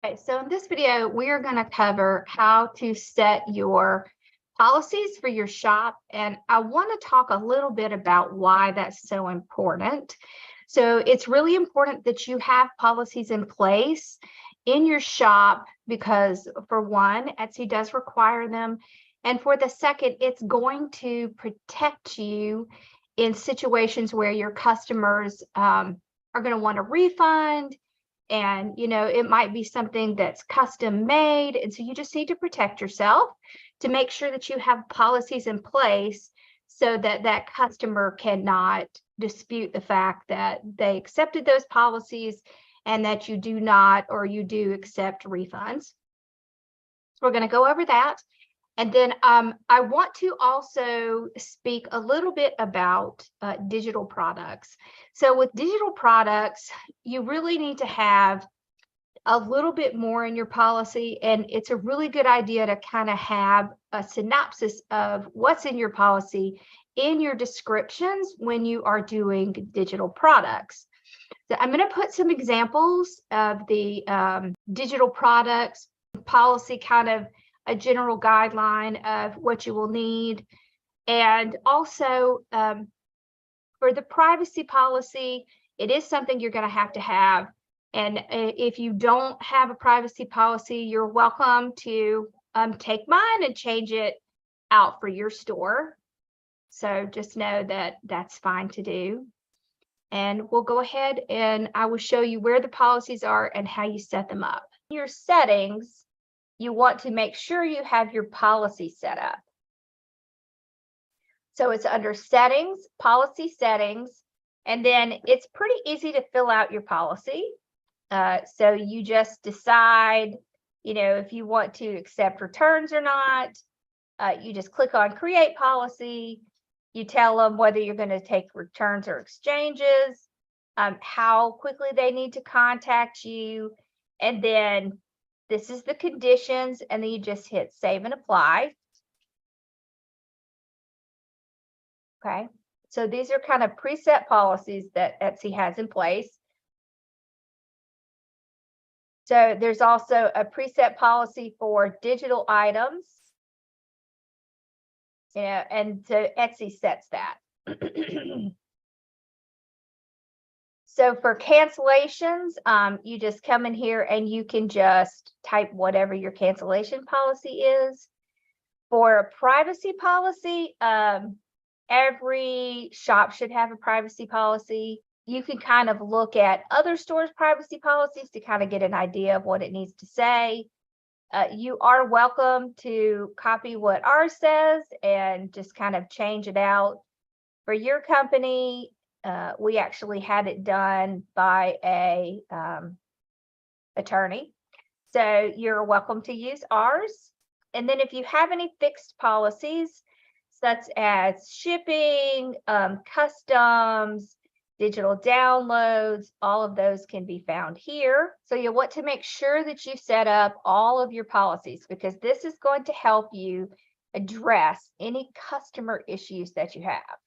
Okay, so in this video, we are going to cover how to set your policies for your shop. And I want to talk a little bit about why that's so important. So it's really important that you have policies in place in your shop because, for one, Etsy does require them. And for the second, it's going to protect you in situations where your customers are going to want a refund, and it might be something that's custom made, and so you just need to protect yourself to make sure that you have policies in place so that that customer cannot dispute the fact that they accepted those policies and that you do not, or you do accept refunds. So we're going to go over that. And then I want to also speak a little bit about digital products. So with digital products, you really need to have a little bit more in your policy, and it's a really good idea to kind of have a synopsis of what's in your policy in your descriptions when you are doing digital products. So I'm going to put some examples of the digital products policy, kind of a general guideline of what you will need. And also for the privacy policy, it is something you're going to have. And if you don't have a privacy policy, you're welcome to take mine and change it out for your store. So just know that that's fine to do. And we'll go ahead and I will show you where the policies are and how you set them up. Your settings, you want to make sure you have your policy set up. So it's under settings, policy settings, and then it's pretty easy to fill out your policy. So you just decide, if you want to accept returns or not. You just click on create policy. You tell them whether you're going to take returns or exchanges, how quickly they need to contact you, and then this is the conditions, and then you just hit save and apply. Okay, so these are kind of preset policies that Etsy has in place. So there's also a preset policy for digital items, and so Etsy sets that. So for cancellations, you just come in here and you can just type whatever your cancellation policy is. For a privacy policy, every shop should have a privacy policy. You can kind of look at other stores' privacy policies to kind of get an idea of what it needs to say. You are welcome to copy what ours says and just kind of change it out. For your company, we actually had it done by a attorney. So you're welcome to use ours. And then if you have any fixed policies, such as shipping, customs, digital downloads, all of those can be found here. So you'll want to make sure that you set up all of your policies, because this is going to help you address any customer issues that you have.